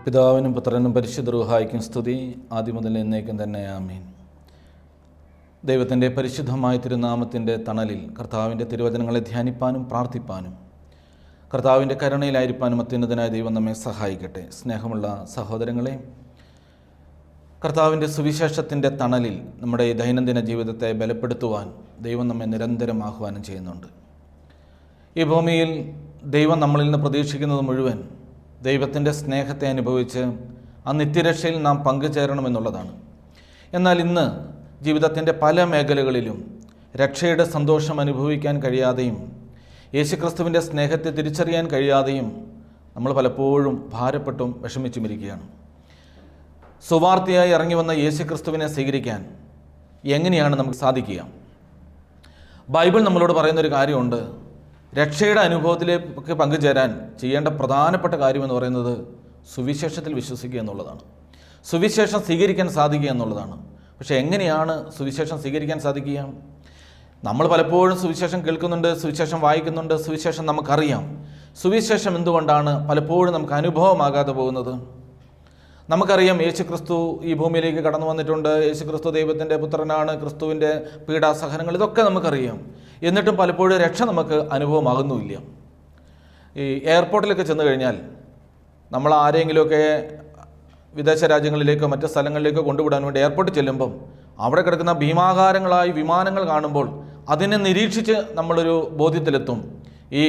പിതാവിനും പുത്രനും പരിശുദ്ധ റൂഹായ്ക്കും സ്തുതി, ആദ്യം മുതൽ എന്നേക്കും തന്നെ ആമേൻ. ദൈവത്തിൻ്റെ പരിശുദ്ധമായ തിരുനാമത്തിൻ്റെ തണലിൽ കർത്താവിൻ്റെ തിരുവചനങ്ങളെ ധ്യാനിപ്പാനും പ്രാർത്ഥിപ്പാനും കർത്താവിൻ്റെ കരുണയിലായിരിക്കാനും അത്യുന്നതനായ ദൈവം നമ്മെ സഹായിക്കട്ടെ. സ്നേഹമുള്ള സഹോദരങ്ങളെ, കർത്താവിൻ്റെ സുവിശേഷത്തിൻ്റെ തണലിൽ നമ്മുടെ ഈ ദൈനംദിന ജീവിതത്തെ ബലപ്പെടുത്തുവാൻ ദൈവം നമ്മെ നിരന്തരം ആഹ്വാനം ചെയ്യുന്നുണ്ട്. ഈ ഭൂമിയിൽ ദൈവം നമ്മളിൽ നിന്ന് പ്രതീക്ഷിക്കുന്നത് മുഴുവൻ ദൈവത്തിൻ്റെ സ്നേഹത്തെ അനുഭവിച്ച് ആ നിത്യരക്ഷയിൽ നാം പങ്കുചേരണമെന്നുള്ളതാണ്. എന്നാൽ ഇന്ന് ജീവിതത്തിൻ്റെ പല മേഖലകളിലും രക്ഷയുടെ സന്തോഷം അനുഭവിക്കാൻ കഴിയാതെയും യേശുക്രിസ്തുവിൻ്റെ സ്നേഹത്തെ തിരിച്ചറിയാൻ കഴിയാതെയും നമ്മൾ പലപ്പോഴും ഭാരപ്പെട്ടും വിഷമിച്ചുമിരിക്കുകയാണ്. സുവാർത്തയായി ഇറങ്ങി വന്ന യേശുക്രിസ്തുവിനെ സ്വീകരിക്കാൻ എങ്ങനെയാണ് നമുക്ക് സാധിക്കുക? ബൈബിൾ നമ്മളോട് പറയുന്നൊരു കാര്യമുണ്ട്. രക്ഷയുടെ അനുഭവത്തിലേക്ക് പങ്കുചേരാൻ ചെയ്യേണ്ട പ്രധാനപ്പെട്ട കാര്യമെന്ന് പറയുന്നത് സുവിശേഷത്തിൽ വിശ്വസിക്കുക എന്നുള്ളതാണ്. സുവിശേഷം സ്വീകരിക്കാൻ സാധിക്കുക എന്നുള്ളതാണ്. പക്ഷേ എങ്ങനെയാണ് സുവിശേഷം സ്വീകരിക്കാൻ സാധിക്കുക? നമ്മൾ പലപ്പോഴും സുവിശേഷം കേൾക്കുന്നുണ്ട്, സുവിശേഷം വായിക്കുന്നുണ്ട്, സുവിശേഷം നമുക്കറിയാം. സുവിശേഷം എന്തുകൊണ്ടാണ് പലപ്പോഴും നമുക്ക് അനുഭവമാകാതെ പോകുന്നത്? നമുക്കറിയാം, യേശുക്രിസ്തു ഈ ഭൂമിയിലേക്ക് കടന്നു വന്നിട്ടുണ്ട്, യേശുക്രിസ്തു ദൈവത്തിൻ്റെ പുത്രനാണ്, ക്രിസ്തുവിൻ്റെ പീഡാസഹനങ്ങൾ ഇതൊക്കെ നമുക്കറിയാം. എന്നിട്ടും പലപ്പോഴും രക്ഷ നമുക്ക് അനുഭവമാകുന്നുമില്ല. ഈ എയർപോർട്ടിലൊക്കെ ചെന്ന് കഴിഞ്ഞാൽ നമ്മൾ ആരെങ്കിലുമൊക്കെ വിദേശ രാജ്യങ്ങളിലേക്കോ മറ്റ് സ്ഥലങ്ങളിലേക്കോ കൊണ്ടുവിടാൻ വേണ്ടി എയർപോർട്ടിൽ ചെല്ലുമ്പം അവിടെ കിടക്കുന്ന ഭീമാകാരങ്ങളായി വിമാനങ്ങൾ കാണുമ്പോൾ അതിനെ നിരീക്ഷിച്ച് നമ്മളൊരു ബോധ്യത്തിലെത്തും. ഈ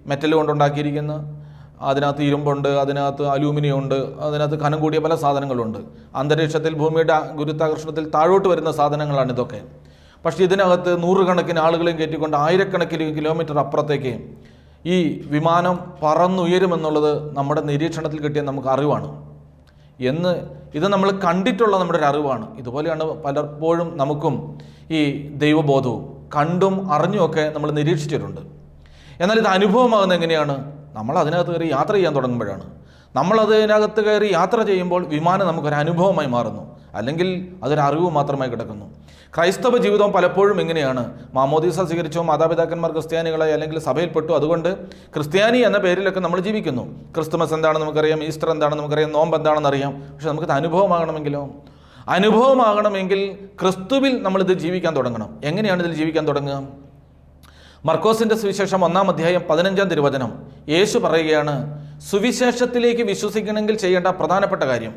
മെറ്റൽ കൊണ്ടുണ്ടാക്കിയിരിക്കുന്ന, അതിനകത്ത് ഇരുമ്പുണ്ട്, അതിനകത്ത് അലൂമിനിയം ഉണ്ട്, അതിനകത്ത് കനം കൂടിയ പല സാധനങ്ങളുണ്ട്. അന്തരീക്ഷത്തിൽ ഭൂമിയുടെ ഗുരുത്വാകർഷണത്തിൽ താഴോട്ട് വരുന്ന സാധനങ്ങളാണ് ഇതൊക്കെ. പക്ഷേ ഇതിനകത്ത് നൂറുകണക്കിന് ആളുകളെയും കയറ്റിക്കൊണ്ട് ആയിരക്കണക്കിന് കിലോമീറ്റർ അപ്പുറത്തേക്ക് ഈ വിമാനം പറന്നുയരുമെന്നുള്ളത് നമ്മുടെ നിരീക്ഷണത്തിൽ കിട്ടിയ നമുക്ക് അറിവാണ്. ഇത് നമ്മൾ കണ്ടിട്ടുള്ള നമ്മുടെ ഒരു അറിവാണ്. ഇതുപോലെയാണ് പലപ്പോഴും നമുക്കും ഈ ദൈവബോധവും കണ്ടും അറിഞ്ഞുമൊക്കെ നമ്മൾ നിരീക്ഷിച്ചിട്ടുണ്ട്. എന്നാൽ ഇത് അനുഭവമാകുന്നത് എങ്ങനെയാണ്? നമ്മൾ അതിനകത്ത് കയറി യാത്ര ചെയ്യാൻ തുടങ്ങുമ്പോഴാണ്. നമ്മളതിനകത്ത് കയറി യാത്ര ചെയ്യുമ്പോൾ വിമാനം നമുക്കൊരു അനുഭവമായി മാറുന്നു, അല്ലെങ്കിൽ അതൊരു അറിവ് മാത്രമായി കിടക്കുന്നു. ക്രൈസ്തവ ജീവിതം പലപ്പോഴും എങ്ങനെയാണ്? മാമോദീസ സ്വീകരിച്ചോ, മാതാപിതാക്കന്മാർ ക്രിസ്ത്യാനികളായി അല്ലെങ്കിൽ സഭയിൽപ്പെട്ടു, അതുകൊണ്ട് ക്രിസ്ത്യാനി എന്ന പേരിലൊക്കെ നമ്മൾ ജീവിക്കുന്നു. ക്രിസ്തുമസ് എന്താണെന്ന് നമുക്കറിയാം, ഈസ്റ്റർ എന്താണെന്ന് നമുക്കറിയാം, നോമ്പ് എന്താണെന്ന് അറിയാം. പക്ഷെ നമുക്കിത് അനുഭവമാകണമെങ്കിലോ? അനുഭവമാകണമെങ്കിൽ ക്രിസ്തുവിൽ നമ്മളിത് ജീവിക്കാൻ തുടങ്ങണം. എങ്ങനെയാണ് ഇതിൽ ജീവിക്കാൻ തുടങ്ങുക? മർക്കോസിൻ്റെ സുവിശേഷം 1-ാം അധ്യായം 15-ാം തിരുവചനം യേശു പറയുകയാണ്, സുവിശേഷത്തിലേക്ക് വിശ്വസിക്കണമെങ്കിൽ ചെയ്യേണ്ട പ്രധാനപ്പെട്ട കാര്യം.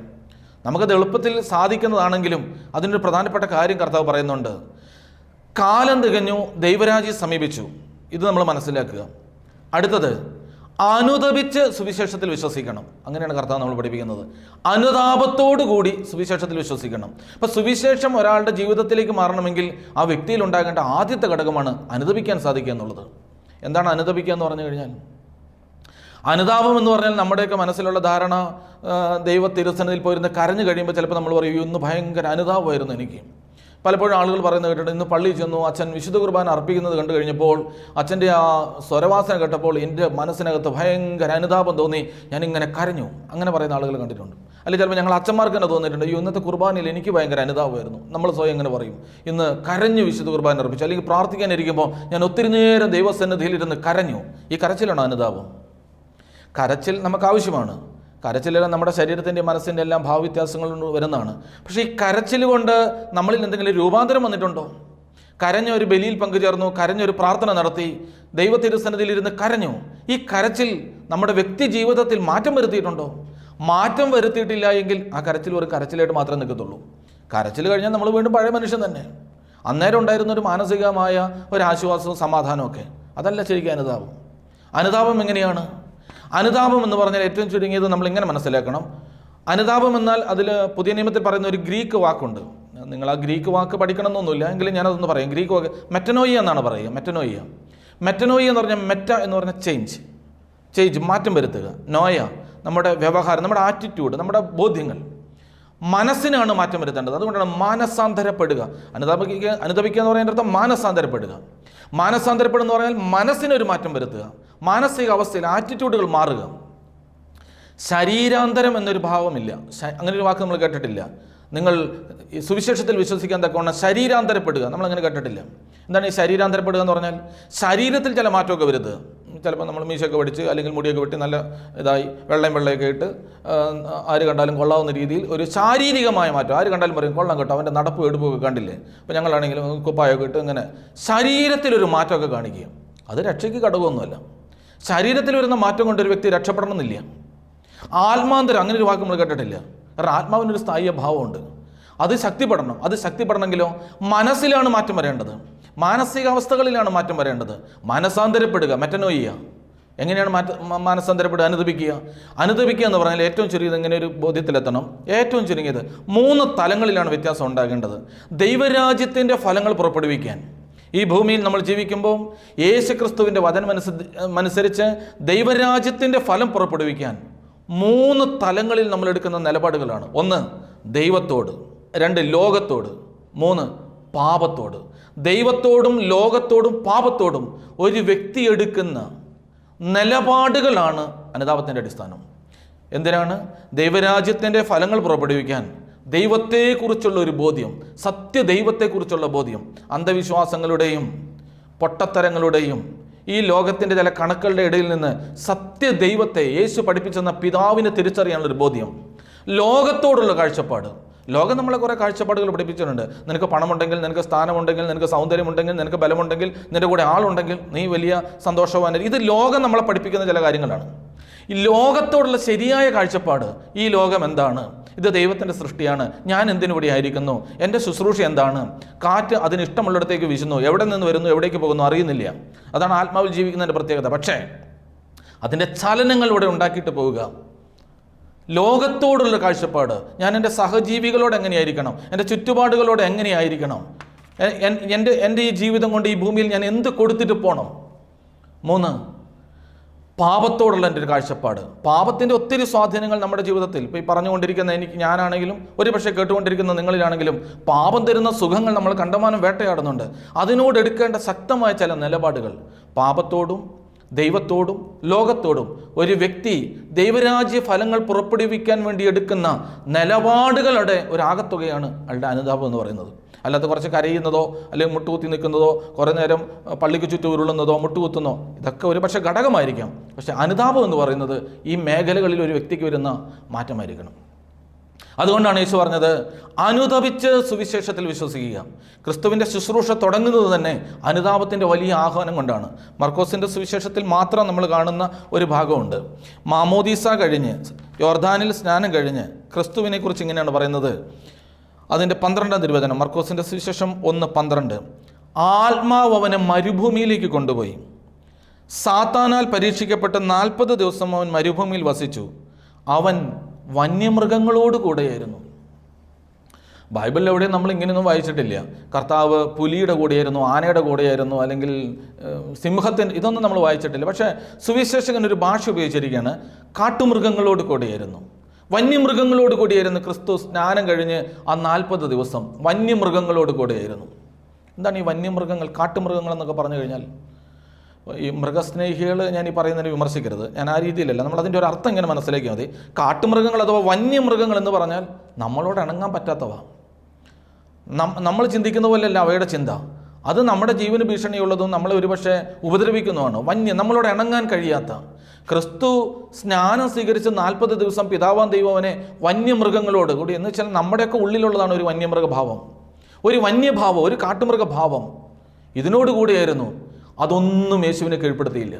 നമുക്കത് എളുപ്പത്തിൽ സാധിക്കുന്നതാണെങ്കിലും അതിനൊരു പ്രധാനപ്പെട്ട കാര്യം കർത്താവ് പറയുന്നുണ്ട്. കാലം തികഞ്ഞു, ദൈവരാജ്യം സമീപിച്ചു. ഇത് നമ്മൾ മനസ്സിലാക്കുക. അടുത്തത്, അനുതപിച്ച് സുവിശേഷത്തിൽ വിശ്വസിക്കണം. അങ്ങനെയാണ് കർത്താവ് നമ്മൾ പഠിപ്പിക്കുന്നത്. അനുതാപത്തോടു കൂടി സുവിശേഷത്തിൽ വിശ്വസിക്കണം. അപ്പോൾ സുവിശേഷം ഒരാളുടെ ജീവിതത്തിലേക്ക് മാറണമെങ്കിൽ ആ വ്യക്തിയിൽ ഉണ്ടാകേണ്ട ആദ്യത്തെ ഘടകമാണ് അനുതപിക്കാൻ സാധിക്കുക എന്നുള്ളത്. എന്താണ് അനുതപിക്കുക എന്ന് പറഞ്ഞു കഴിഞ്ഞാൽ? അനുതാപം എന്ന് പറഞ്ഞാൽ നമ്മുടെയൊക്കെ മനസ്സിലുള്ള ധാരണ, ദൈവ തിരുസന്നിധിയിൽ പോയിരുന്ന് കരഞ്ഞു കഴിയുമ്പോൾ ചിലപ്പോൾ നമ്മൾ പറയും, ഇന്ന് ഭയങ്കര അനുതാപമായിരുന്നു എനിക്ക്. പലപ്പോഴും ആളുകൾ പറയുന്നത് കേട്ടിട്ട്, ഇന്ന് പള്ളിയിൽ ചെന്നു, അച്ഛൻ വിശുദ്ധ കുർബാന അർപ്പിക്കുന്നത് കണ്ടു കഴിഞ്ഞപ്പോൾ, അച്ഛൻ്റെ ആ സ്വരവാസന കേട്ടപ്പോൾ എൻ്റെ മനസ്സിനകത്ത് ഭയങ്കര അനുതാപം തോന്നി, ഞാനിങ്ങനെ കരഞ്ഞു. അങ്ങനെ പറയുന്ന ആളുകൾ കണ്ടിട്ടുണ്ട്. അല്ലെങ്കിൽ ചിലപ്പോൾ ഞങ്ങൾ അച്ഛന്മാർക്ക് തന്നെ തോന്നിയിട്ടുണ്ട്, ഇന്നത്തെ കുർബാനയിൽ എനിക്ക് ഭയങ്കര അനുതാപമായിരുന്നു. നമ്മൾ സ്വയം എങ്ങനെ പറയും? ഇന്ന് കരഞ്ഞു വിശുദ്ധ കുർബാന അർപ്പിച്ചു, അല്ലെങ്കിൽ പ്രാർത്ഥിക്കാനിരിക്കുമ്പോൾ ഞാൻ ഒത്തിരി നേരം ദൈവസന്നിധിയിലിരുന്ന് കരഞ്ഞു. ഈ കരച്ചിലാണ് അനുതാപം. കരച്ചിൽ നമുക്ക് ആവശ്യമാണ്. കരച്ചിലെല്ലാം നമ്മുടെ ശരീരത്തിൻ്റെ മനസ്സിൻ്റെ എല്ലാം ഭാവവ്യത്യാസങ്ങൾ വരുന്നതാണ്. പക്ഷേ ഈ കരച്ചിൽ കൊണ്ട് നമ്മളിൽ എന്തെങ്കിലും രൂപാന്തരം വന്നിട്ടുണ്ടോ? കരഞ്ഞൊരു ബലിയിൽ പങ്കുചേർന്നു, കരഞ്ഞൊരു പ്രാർത്ഥന നടത്തി, ദൈവ തിരുസന്നിധിയിൽ ഇരുന്ന് കരഞ്ഞു. ഈ കരച്ചിൽ നമ്മുടെ വ്യക്തി ജീവിതത്തിൽ മാറ്റം വരുത്തിയിട്ടുണ്ടോ? മാറ്റം വരുത്തിയിട്ടില്ല എങ്കിൽ ആ കരച്ചിൽ ഒരു കരച്ചിലായിട്ട് മാത്രമേ നിൽക്കത്തുള്ളൂ. കരച്ചിൽ കഴിഞ്ഞാൽ നമ്മൾ വീണ്ടും പഴയ മനുഷ്യൻ തന്നെ. അന്നേരം ഉണ്ടായിരുന്നൊരു മാനസികമായ ഒരു ആശ്വാസവും സമാധാനവും ഒക്കെ, അതല്ല ശരിക്കും അനുതാപം. അനുതാപം എങ്ങനെയാണ്? അനുതാപം എന്ന് പറഞ്ഞാൽ ഏറ്റവും ചുരുങ്ങിയത് നമ്മൾ ഇങ്ങനെ മനസ്സിലാക്കണം. അനുതാപം എന്നാൽ അതിൽ പുതിയ നിയമത്തിൽ പറയുന്ന ഒരു ഗ്രീക്ക് വാക്കുണ്ട്. നിങ്ങൾ ആ ഗ്രീക്ക് വാക്ക് പഠിക്കണമെന്നൊന്നുമില്ല, എങ്കിലും ഞാനതൊന്ന് പറയാം. ഗ്രീക്ക് വാക്ക് മെറ്റനോയി എന്നാണ് പറയുക. മെറ്റനോയി എന്ന് പറഞ്ഞാൽ മെറ്റ എന്ന് പറഞ്ഞാൽ ചേഞ്ച്, മാറ്റം വരുത്തുക. നോയ നമ്മുടെ വ്യവഹാരം, നമ്മുടെ ആറ്റിറ്റ്യൂഡ്, നമ്മുടെ ബോധ്യങ്ങൾ. മനസ്സിനാണ് മാറ്റം വരുത്തേണ്ടത്. അതുകൊണ്ടാണ് മാനസാന്തരപ്പെടുക. അനുതപിക്കുക എന്ന് പറയുന്ന അർത്ഥം മാനസാന്തരപ്പെടുക. മാനസാന്തരപ്പെടുക എന്ന് പറഞ്ഞാൽ മനസ്സിനൊരു മാറ്റം വരുത്തുക, മാനസിക അവസ്ഥയിൽ ആറ്റിറ്റ്യൂഡുകൾ മാറുക. ശരീരാന്തരം എന്നൊരു ഭാവമില്ല. അങ്ങനെ ഒരു വാക്ക് നമ്മൾ കേട്ടിട്ടില്ല. നിങ്ങൾ സുവിശേഷത്തിൽ വിശ്വസിക്കാൻ തക്കവണ്ണം ശരീരാന്തരപ്പെടുക, നമ്മളങ്ങനെ കേട്ടിട്ടില്ല. എന്താണ് ഈ ശരീരാന്തരപ്പെടുക എന്ന് പറഞ്ഞാൽ? ശരീരത്തിൽ ചില മാറ്റമൊക്കെ വരുത്തുക. ചിലപ്പോൾ നമ്മൾ മീശയൊക്കെ പഠിച്ച് അല്ലെങ്കിൽ മുടിയൊക്കെ വെട്ടി നല്ല ഇതായി വെള്ളയൊക്കെ ഇട്ട് ആര് കണ്ടാലും കൊള്ളാവുന്ന രീതിയിൽ ഒരു ശാരീരികമായ മാറ്റം. ആര് കണ്ടാലും പറയും കൊള്ളാം കേട്ടോ, അവൻ്റെ നടപ്പ് എടുപ്പൊക്കെ കണ്ടില്ലേ. അപ്പോൾ ഞങ്ങളാണെങ്കിലും കുപ്പായൊക്കെ ഇട്ട് ഇങ്ങനെ ശരീരത്തിലൊരു മാറ്റമൊക്കെ കാണിക്കുക. അത് രക്ഷയ്ക്ക് ഘടകമൊന്നുമല്ല. ശരീരത്തിൽ വരുന്ന മാറ്റം കൊണ്ട് ഒരു വ്യക്തി രക്ഷപ്പെടണമെന്നില്ല. ആത്മാന്തരം അങ്ങനെ ഒരു വാക്ക് നമ്മൾ കേട്ടിട്ടില്ല. കാരണം ആത്മാവിനൊരു സ്ഥായിക ഭാവമുണ്ട്. അത് ശക്തിപ്പെടണമെങ്കിലോ മനസ്സിലാണ് മാറ്റം വരേണ്ടത്, മാനസികാവസ്ഥകളിലാണ് മാറ്റം വരേണ്ടത്. മനസാന്തരപ്പെടുക, മെറ്റനോയ്യ. എങ്ങനെയാണ് മാനസാന്തരപ്പെടുക? അനുദപിക്കുക എന്ന് പറഞ്ഞാൽ ഏറ്റവും ചെറിയത് ഇങ്ങനെ ഒരു ബോധ്യത്തിലെത്തണം. ഏറ്റവും ചുരുങ്ങിയത് 3 തലങ്ങളിലാണ് വ്യത്യാസം ഉണ്ടാകേണ്ടത്. ദൈവരാജ്യത്തിൻ്റെ ഫലങ്ങൾ പുറപ്പെടുവിക്കാൻ ഈ ഭൂമിയിൽ നമ്മൾ ജീവിക്കുമ്പോൾ യേശുക്രിസ്തുവിൻ്റെ വചനമനുസരിച്ച് ദൈവരാജ്യത്തിൻ്റെ ഫലം പുറപ്പെടുവിക്കാൻ 3 തലങ്ങളിൽ നമ്മൾ എടുക്കുന്ന നിലപാടുകളാണ്. 1 ദൈവത്തോട്, 2 ലോകത്തോട്, 3 പാപത്തോട്. ദൈവത്തോടും ലോകത്തോടും പാപത്തോടും ഒരു വ്യക്തി എടുക്കുന്ന നിലപാടുകളാണ് അനുതാപത്തിൻ്റെ അടിസ്ഥാനം. എന്തിനാണ്? ദൈവരാജ്യത്തിൻ്റെ ഫലങ്ങൾ പുറപ്പെടുവിക്കാൻ, ദൈവത്തെക്കുറിച്ചുള്ള ഒരു ബോധ്യം, സത്യദൈവത്തെക്കുറിച്ചുള്ള ബോധ്യം. അന്ധവിശ്വാസങ്ങളുടെയും പൊട്ടത്തരങ്ങളുടെയും ഈ ലോകത്തിൻ്റെ ചില കണക്കുകളുടെ ഇടയിൽ നിന്ന് സത്യദൈവത്തെ, യേശു പഠിപ്പിച്ചെന്ന പിതാവിനെ തിരിച്ചറിയാനുള്ളൊരു ബോധ്യം. ലോകത്തോടുള്ള കാഴ്ചപ്പാട്. ലോകം നമ്മളെ കുറേ കാഴ്ചപ്പാടുകൾ പഠിപ്പിച്ചിട്ടുണ്ട്. നിനക്ക് പണമുണ്ടെങ്കിൽ, നിനക്ക് സ്ഥാനമുണ്ടെങ്കിൽ, നിനക്ക് സൗന്ദര്യമുണ്ടെങ്കിൽ, നിനക്ക് ബലമുണ്ടെങ്കിൽ, നിന്റെ കൂടെ ആളുണ്ടെങ്കിൽ നീ വലിയ സന്തോഷവാൻ. ഇത് ലോകം നമ്മളെ പഠിപ്പിക്കുന്ന ചില കാര്യങ്ങളാണ്. ഈ ലോകത്തോടുള്ള ശരിയായ കാഴ്ചപ്പാട്, ഈ ലോകം എന്താണ്? ഇത് ദൈവത്തിൻ്റെ സൃഷ്ടിയാണ്. ഞാൻ എന്തിനിവിടെ ആയിരിക്കുന്നു? എൻ്റെ ശുശ്രൂഷ എന്താണ്? കാറ്റ് അതിന് ഇഷ്ടമുള്ളിടത്തേക്ക് വീശുന്നു, എവിടെ നിന്ന് വരുന്നു, എവിടേക്ക് പോകുന്നു അറിയുന്നില്ല. അതാണ് ആത്മാവിൽ ജീവിക്കുന്നതിൻ്റെ പ്രത്യേകത. പക്ഷേ അതിൻ്റെ ചലനങ്ങൾ ഇവിടെ ഉണ്ടാക്കിയിട്ട് പോവുക. ലോകത്തോടുള്ള കാഴ്ചപ്പാട്, ഞാൻ എൻ്റെ സഹജീവികളോട് എങ്ങനെയായിരിക്കണം, എൻ്റെ ചുറ്റുപാടുകളോട് എങ്ങനെയായിരിക്കണം, എൻ്റെ ഈ ജീവിതം കൊണ്ട് ഈ ഭൂമിയിൽ ഞാൻ എന്ത് കൊടുത്തിട്ട് പോകണം. 3 പാപത്തോടുള്ള എൻ്റെ ഒരു കാഴ്ചപ്പാട്. പാപത്തിൻ്റെ ഒത്തിരി സ്വാധീനങ്ങൾ നമ്മുടെ ജീവിതത്തിൽ ഇപ്പോൾ ഈ പറഞ്ഞുകൊണ്ടിരിക്കുന്ന ഞാനാണെങ്കിലും ഒരു പക്ഷേ കേട്ടുകൊണ്ടിരിക്കുന്ന നിങ്ങളിലാണെങ്കിലും പാപം തരുന്ന സുഖങ്ങൾ നമ്മൾ കണ്ടമാനം വേട്ടയാടുന്നുണ്ട്. അതിനോട് എടുക്കേണ്ട ശക്തമായ ചില നിലപാടുകൾ. പാപത്തോടും ദൈവത്തോടും ലോകത്തോടും ഒരു വ്യക്തി ദൈവരാജ്യ ഫലങ്ങൾ പുറപ്പെടുവിക്കാൻ വേണ്ടി എടുക്കുന്ന നിലപാടുകളുടെ ഒരാകത്തുകയാണ് അയാളുടെ അനുതാപം എന്ന് പറയുന്നത്. അല്ലാതെ കുറച്ച് കരയുന്നതോ അല്ലെങ്കിൽ മുട്ടുകുത്തി നിൽക്കുന്നതോ കുറേ നേരം പള്ളിക്ക് ചുറ്റും ഉരുളുന്നതോ മുട്ടുകുത്തുന്നോ ഇതൊക്കെ ഒരു പക്ഷേ ഘടകമായിരിക്കാം. പക്ഷെ അനുതാപം എന്ന് പറയുന്നത് ഈ മേഖലകളിൽ ഒരു വ്യക്തിക്ക് വരുന്ന മാറ്റമായിരിക്കണം. അതുകൊണ്ടാണ് യേശു പറഞ്ഞത്, അനുതപിച്ച് സുവിശേഷത്തിൽ വിശ്വസിക്കുക. ക്രിസ്തുവിൻ്റെ ശുശ്രൂഷ തുടങ്ങുന്നത് തന്നെ അനുതാപത്തിൻ്റെ വലിയ ആഹ്വാനം കൊണ്ടാണ്. മർക്കോസിൻ്റെ സുവിശേഷത്തിൽ മാത്രം നമ്മൾ കാണുന്ന ഒരു ഭാഗമുണ്ട്. മാമോദീസ കഴിഞ്ഞ്, യോർദാനിൽ സ്നാനം കഴിഞ്ഞ് ക്രിസ്തുവിനെക്കുറിച്ച് ഇങ്ങനെയാണ് പറയുന്നത്. അതിൻ്റെ 12-ാം തിരുവചനം, മർക്കോസിൻ്റെ സുവിശേഷം 1:12. ആത്മാവ് അവനെ മരുഭൂമിയിലേക്ക് കൊണ്ടുപോയി. സാത്താനാൽ പരീക്ഷിക്കപ്പെട്ട് 40 ദിവസം അവൻ മരുഭൂമിയിൽ വസിച്ചു. അവൻ വന്യമൃഗങ്ങളോട് കൂടെയായിരുന്നു. ബൈബിളിൽ എവിടെയും നമ്മൾ ഇങ്ങനെയൊന്നും വായിച്ചിട്ടില്ല. കർത്താവ് പുലിയുടെ കൂടെയായിരുന്നു, ആനയുടെ കൂടെയായിരുന്നു, അല്ലെങ്കിൽ സിംഹത്തിൻ്റെ, ഇതൊന്നും നമ്മൾ വായിച്ചിട്ടില്ല. പക്ഷേ സുവിശേഷകൻ ഒരു ഭാഷ ഉപയോഗിച്ചിരിക്കുകയാണ്, കാട്ടുമൃഗങ്ങളോട് കൂടെയായിരുന്നു, വന്യമൃഗങ്ങളോട് കൂടിയായിരുന്നു. ക്രിസ്തു സ്നാനം കഴിഞ്ഞ് ആ 40 ദിവസം വന്യമൃഗങ്ങളോട് കൂടെയായിരുന്നു. എന്താണ് ഈ വന്യമൃഗങ്ങൾ, കാട്ടുമൃഗങ്ങൾ എന്നൊക്കെ പറഞ്ഞു കഴിഞ്ഞാൽ? ഈ മൃഗസ്നേഹികൾ ഞാൻ ഈ പറയുന്നതിന് വിമർശിക്കരുത്, ഞാൻ ആ രീതിയിലല്ല. നമ്മളതിൻ്റെ ഒരു അർത്ഥം ഇങ്ങനെ മനസ്സിലാക്കിയാൽ മതി. കാട്ടുമൃഗങ്ങൾ അഥവാ വന്യമൃഗങ്ങൾ എന്ന് പറഞ്ഞാൽ നമ്മളോട് ഇണങ്ങാൻ പറ്റാത്തവ. നമ്മൾ ചിന്തിക്കുന്ന പോലെയല്ല അവയുടെ ചിന്ത. അത് നമ്മുടെ ജീവന് ഭീഷണിയുള്ളതും നമ്മളെ ഒരുപക്ഷെ ഉപദ്രവിക്കുന്നതുമാണ്. നമ്മളോട് ഇണങ്ങാൻ കഴിയാത്ത. ക്രിസ്തു സ്നാനം സ്വീകരിച്ച് 40 ദിവസം പിതാവാൻ ദൈവവനെ വന്യമൃഗങ്ങളോട് കൂടി, എന്ന് വെച്ചാൽ നമ്മുടെയൊക്കെ ഉള്ളിലുള്ളതാണ് ഒരു വന്യമൃഗഭാവം, ഒരു വന്യഭാവം, ഒരു കാട്ടുമൃഗഭാവം. ഇതിനോടുകൂടിയായിരുന്നു. അതൊന്നും യേശുവിനെ കീഴ്പ്പെടുത്തിയില്ല.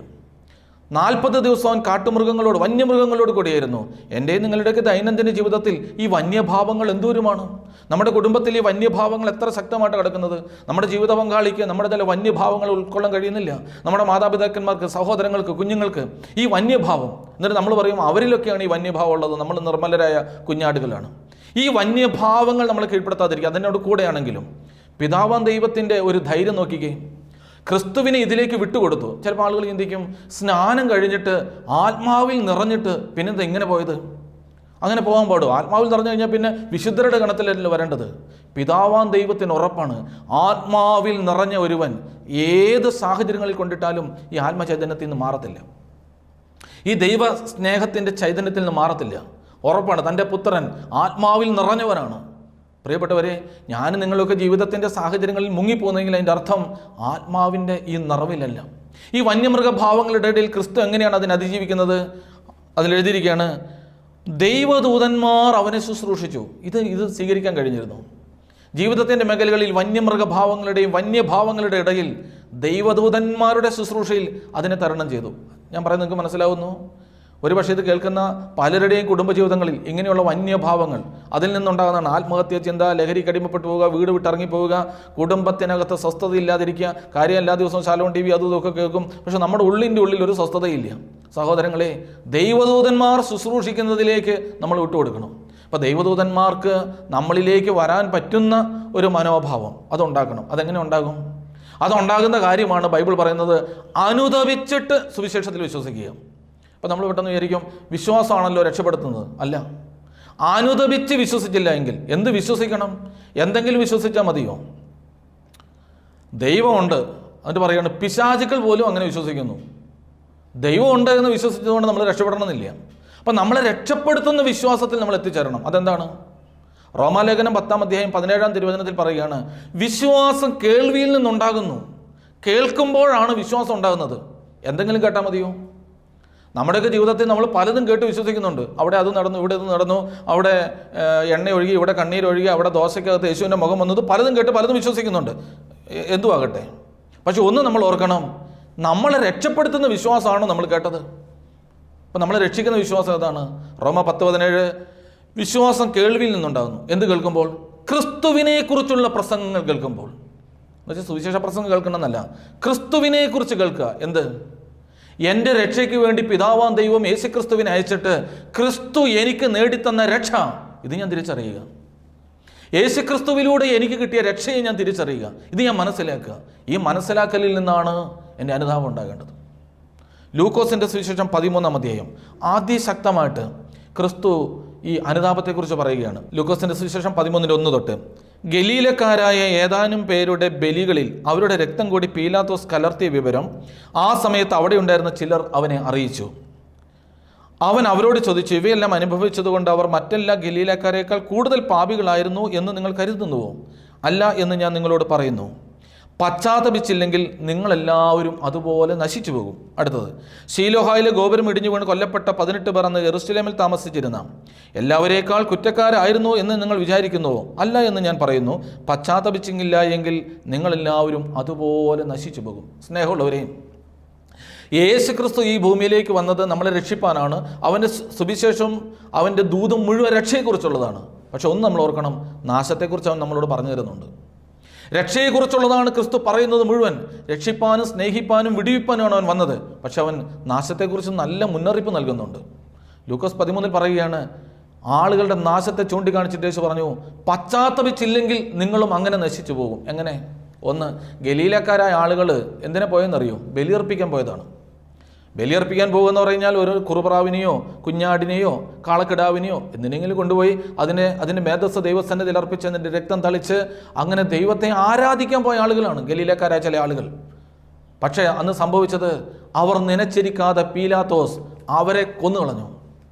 40 ദിവസം അവൻ കാട്ടുമൃഗങ്ങളോട്, വന്യമൃഗങ്ങളോട് കൂടിയായിരുന്നു. എൻ്റെയും നിങ്ങളുടെയൊക്കെ ദൈനംദിന ജീവിതത്തിൽ ഈ വന്യഭാവങ്ങൾ എന്തോരമാണ്. നമ്മുടെ കുടുംബത്തിൽ ഈ വന്യഭാവങ്ങൾ എത്ര ശക്തമായിട്ട് കിടക്കുന്നത്. നമ്മുടെ ജീവിത പങ്കാളിക്ക് നമ്മുടെ ചില വന്യഭാവങ്ങൾ ഉൾക്കൊള്ളാൻ കഴിയുന്നില്ല. നമ്മുടെ മാതാപിതാക്കന്മാർക്ക്, സഹോദരങ്ങൾക്ക്, കുഞ്ഞുങ്ങൾക്ക് ഈ വന്യഭാവം. എന്നിട്ട് നമ്മൾ പറയും അവരിലൊക്കെയാണ് ഈ വന്യഭാവം ഉള്ളത്, നമ്മൾ നിർമ്മലരായ കുഞ്ഞാടുകളാണ്. ഈ വന്യഭാവങ്ങൾ നമ്മളെ കീഴ്പ്പെടുത്താതിരിക്കുക. അതിനോട് കൂടെയാണെങ്കിലും പിതാവാൻ ദൈവത്തിൻ്റെ ഒരു ധൈര്യം നോക്കിക്കേ. ക്രിസ്തുവിനെ ഇതിലേക്ക് വിട്ടുകൊടുത്തു. ചിലപ്പോൾ ആളുകൾ ചിന്തിക്കും, സ്നാനം കഴിഞ്ഞിട്ട് ആത്മാവിൽ നിറഞ്ഞിട്ട് പിന്നെന്താ ഇങ്ങനെ പോയത്? അങ്ങനെ പോകാൻ പാടും. ആത്മാവിൽ നിറഞ്ഞു കഴിഞ്ഞാൽ പിന്നെ വിശുദ്ധരുടെ ഗണത്തിലല്ല വരേണ്ടത്. പിതാവാൻ ദൈവത്തിന് ഉറപ്പാണ്, ആത്മാവിൽ നിറഞ്ഞ ഒരുവൻ ഏത് സാഹചര്യങ്ങളിൽ കൊണ്ടിട്ടാലും ഈ ആത്മചൈതന്യത്തിൽ നിന്ന് മാറത്തില്ല, ഈ ദൈവ സ്നേഹത്തിൻ്റെ ചൈതന്യത്തിൽ നിന്ന് മാറത്തില്ല. ഉറപ്പാണ്. തൻ്റെ പുത്രൻ ആത്മാവിൽ നിറഞ്ഞവനാണ്. പ്രിയപ്പെട്ടവരെ, ഞാൻ നിങ്ങളൊക്കെ ജീവിതത്തിൻ്റെ സാഹചര്യങ്ങളിൽ മുങ്ങിപ്പോകുന്നെങ്കിൽ അതിൻ്റെ അർത്ഥം ആത്മാവിൻ്റെ ഈ നിറവിലല്ല. ഈ വന്യമൃഗഭാവങ്ങളുടെ ഇടയിൽ ക്രിസ്തു എങ്ങനെയാണ് അതിനെ അതിജീവിക്കുന്നത്? അതിലെഴുതിയിരിക്കുകയാണ്, ദൈവദൂതന്മാർ അവനെ ശുശ്രൂഷിച്ചു. ഇത് സ്വീകരിക്കാൻ കഴിഞ്ഞിരുന്നു. ജീവിതത്തിൻ്റെ മേഖലകളിൽ വന്യമൃഗഭാവങ്ങളുടെയും വന്യഭാവങ്ങളുടെ ഇടയിൽ ദൈവദൂതന്മാരുടെ ശുശ്രൂഷയിൽ അതിനെ തരണം ചെയ്തു. ഞാൻ പറയുന്നത് നിങ്ങൾക്ക് മനസ്സിലാവുന്നു? ഒരുപക്ഷെ ഇത് കേൾക്കുന്ന പലരുടെയും കുടുംബജീവിതങ്ങളിൽ ഇങ്ങനെയുള്ള വന്യഭാവങ്ങൾ, അതിൽ നിന്നുണ്ടാകുന്നതാണ് ആത്മഹത്യ ചിന്ത, ലഹരി കടിമപ്പെട്ടു പോവുക, വീട് വിട്ടിറങ്ങിപ്പോവുക, കുടുംബത്തിനകത്ത് സ്വസ്ഥതയില്ലാതിരിക്കുക. കാര്യം എല്ലാ ദിവസവും ശാലോൺ TV അതും ഇതൊക്കെ കേൾക്കും, പക്ഷെ നമ്മുടെ ഉള്ളിൻ്റെ ഉള്ളിൽ ഒരു സ്വസ്ഥതയില്ല. സഹോദരങ്ങളെ, ദൈവദൂതന്മാർ ശുശ്രൂഷിക്കുന്നതിലേക്ക് നമ്മൾ വിട്ടുകൊടുക്കണം. അപ്പോൾ ദൈവദൂതന്മാർക്ക് നമ്മളിലേക്ക് വരാൻ പറ്റുന്ന ഒരു മനോഭാവം അതുണ്ടാക്കണം. അതെങ്ങനെ ഉണ്ടാകും? അതുണ്ടാകുന്ന കാര്യമാണ് ബൈബിൾ പറയുന്നത്, അനുതപിച്ചിട്ട് സുവിശേഷത്തിൽ വിശ്വസിക്കുക. അപ്പോൾ നമ്മൾ പെട്ടെന്ന് വിചാരിക്കും വിശ്വാസമാണല്ലോ രക്ഷപ്പെടുത്തുന്നത്. അല്ല, അനുതപിച്ച് വിശ്വസിച്ചില്ല എങ്കിൽ എന്ത് വിശ്വസിക്കണം? എന്തെങ്കിലും വിശ്വസിച്ചാൽ മതിയോ? ദൈവമുണ്ട് എന്നിട്ട് പറയുകയാണ് പിശാചുക്കൾ പോലും അങ്ങനെ വിശ്വസിക്കുന്നു. ദൈവമുണ്ട് എന്ന് വിശ്വസിച്ചതുകൊണ്ട് നമ്മൾ രക്ഷപ്പെടണമെന്നില്ല. അപ്പം നമ്മളെ രക്ഷപ്പെടുത്തുന്ന വിശ്വാസത്തിൽ നമ്മൾ എത്തിച്ചേരണം. അതെന്താണ്? റോമാലേഖനം 10-ാം അധ്യായം 17-ാം തിരുവചനത്തിൽ പറയുകയാണ്, വിശ്വാസം കേൾവിയിൽ നിന്നുണ്ടാകുന്നു. കേൾക്കുമ്പോഴാണ് വിശ്വാസം ഉണ്ടാകുന്നത്. എന്തെങ്കിലും കേട്ടാൽ മതിയോ? നമ്മുടെയൊക്കെ ജീവിതത്തിൽ നമ്മൾ പലതും കേട്ട് വിശ്വസിക്കുന്നുണ്ട്. അവിടെ അത് നടന്നു, ഇവിടെ ഇത് നടന്നു, അവിടെ എണ്ണ ഒഴുകി, ഇവിടെ കണ്ണീരൊഴുകി, അവിടെ ദോശയ്ക്കകത്ത് യേശുവിൻ്റെ മുഖം വന്നത്, പലതും കേട്ട് പലതും വിശ്വസിക്കുന്നുണ്ട്. എന്തുവാകട്ടെ, പക്ഷെ ഒന്ന് നമ്മൾ ഓർക്കണം, നമ്മളെ രക്ഷപ്പെടുത്തുന്ന വിശ്വാസമാണോ നമ്മൾ കേട്ടത്? അപ്പം നമ്മളെ രക്ഷിക്കുന്ന വിശ്വാസം ഏതാണ്? റോമ 10:17, വിശ്വാസം കേൾവിയിൽ നിന്നുണ്ടാകുന്നു. എന്ത് കേൾക്കുമ്പോൾ? ക്രിസ്തുവിനെക്കുറിച്ചുള്ള പ്രസംഗങ്ങൾ കേൾക്കുമ്പോൾ. എന്നുവെച്ചാൽ സുവിശേഷ പ്രസംഗം കേൾക്കണമെന്നല്ല, ക്രിസ്തുവിനെക്കുറിച്ച് കേൾക്കുക. എന്ത്? എൻ്റെ രക്ഷയ്ക്ക് വേണ്ടി പിതാവാം ദൈവം യേശുക്രിസ്തുവിനെ അയച്ചിട്ട് ക്രിസ്തു എനിക്ക് നേടിത്തന്ന രക്ഷ, ഇത് ഞാൻ തിരിച്ചറിയുക. യേശുക്രിസ്തുവിലൂടെ എനിക്ക് കിട്ടിയ രക്ഷയെ ഞാൻ തിരിച്ചറിയുക. ഇത് ഞാൻ മനസ്സിലാക്കുക. ഈ മനസ്സിലാക്കലിൽ നിന്നാണ് എൻ്റെ അനുതാപം ഉണ്ടാകേണ്ടത്. ലൂക്കോസിൻ്റെ സുവിശേഷം 13-ാം അധ്യായം ആദ്യശക്തമായിട്ട് ക്രിസ്തു ഈ അനുതാപത്തെക്കുറിച്ച് പറയുകയാണ്. ലൂക്കോസിൻ്റെ സുവിശേഷം 13:1 തൊട്ട്, ഗലീലക്കാരായ ഏതാനും പേരുടെ ബലികളിൽ അവരുടെ രക്തം കൂടി പീലാത്തോസ് കലർത്തിയ വിവരം ആ സമയത്ത് അവിടെ ഉണ്ടായിരുന്ന ചിലർ അവനെ അറിയിച്ചു. അവൻ അവരോട് ചോദിച്ചു, ഇവയെല്ലാം അനുഭവിച്ചതുകൊണ്ട് അവർ മറ്റെല്ലാ ഗലീലക്കാരേക്കാൾ കൂടുതൽ പാപികളായിരുന്നു എന്ന് നിങ്ങൾ കരുതുന്നുവോ? അല്ല എന്ന് ഞാൻ നിങ്ങളോട് പറയുന്നു. പശ്ചാത്തപിച്ചില്ലെങ്കിൽ നിങ്ങളെല്ലാവരും അതുപോലെ നശിച്ചു പോകും. അടുത്തത്, ശീലോഹായിലെ ഗോപുരം ഇടിഞ്ഞു വീണ് കൊല്ലപ്പെട്ട 18 പേർ അന്ന് യെരുശലേമിൽ താമസിച്ചിരുന്ന എല്ലാവരേക്കാൾ കുറ്റക്കാരായിരുന്നു എന്ന് നിങ്ങൾ വിചാരിക്കുന്നുവോ? അല്ല എന്ന് ഞാൻ പറയുന്നു. പശ്ചാത്തപിച്ചില്ല എങ്കിൽ നിങ്ങളെല്ലാവരും അതുപോലെ നശിച്ചു പോകും. സ്നേഹമുള്ളവരെയും, യേശുക്രിസ്തു ഈ ഭൂമിയിലേക്ക് വന്നത് നമ്മളെ രക്ഷിപ്പാനാണ്. അവൻ്റെ സുവിശേഷം, അവൻ്റെ ദൂതും മുഴുവൻ രക്ഷയെക്കുറിച്ചുള്ളതാണ്. പക്ഷെ ഒന്ന് നമ്മൾ ഓർക്കണം, നാശത്തെക്കുറിച്ച് അവൻ നമ്മളോട് പറഞ്ഞു തരുന്നുണ്ട്. രക്ഷയെക്കുറിച്ചുള്ളതാണ് ക്രിസ്തു പറയുന്നത് മുഴുവൻ. രക്ഷിപ്പാനും സ്നേഹിപ്പാനും വിടുവിപ്പാനുമാണ് അവൻ വന്നത്. പക്ഷെ അവൻ നാശത്തെക്കുറിച്ച് നല്ല മുന്നറിയിപ്പ് നൽകുന്നുണ്ട്. ലൂക്കോസ് 13 പറയുകയാണ്, ആളുകളുടെ നാശത്തെ ചൂണ്ടിക്കാണിച്ചിട്ട് യേശു പറഞ്ഞു, പശ്ചാത്തപിച്ചില്ലെങ്കിൽ നിങ്ങളും അങ്ങനെ നശിച്ചു പോകും. എങ്ങനെ? ഒന്ന്, ഗലീലക്കാരായ ആളുകൾ എന്തിനാ പോയെന്നറിയോ? ബലിയർപ്പിക്കാൻ പോയതാണ്. ബലിയർപ്പിക്കാൻ പോകുമെന്ന് പറഞ്ഞാൽ ഒരു കുറുപ്രാവിനെയോ കുഞ്ഞാടിനെയോ കാളക്കിടാവിനെയോ എന്തിനെങ്കിലും കൊണ്ടുപോയി അതിൻ്റെ മേധസ് ദൈവസന്നിധിയിൽ അർപ്പിച്ച് അതിൻ്റെ രക്തം തളിച്ച് അങ്ങനെ ദൈവത്തെ ആരാധിക്കാൻ പോയ ആളുകളാണ് ഗലീലക്കാരായ ചില ആളുകൾ. പക്ഷേ അന്ന് സംഭവിച്ചത്, അവർ നനച്ചിരിക്കാതെ പീലാത്തോസ് അവരെ കൊന്നുകളഞ്ഞു.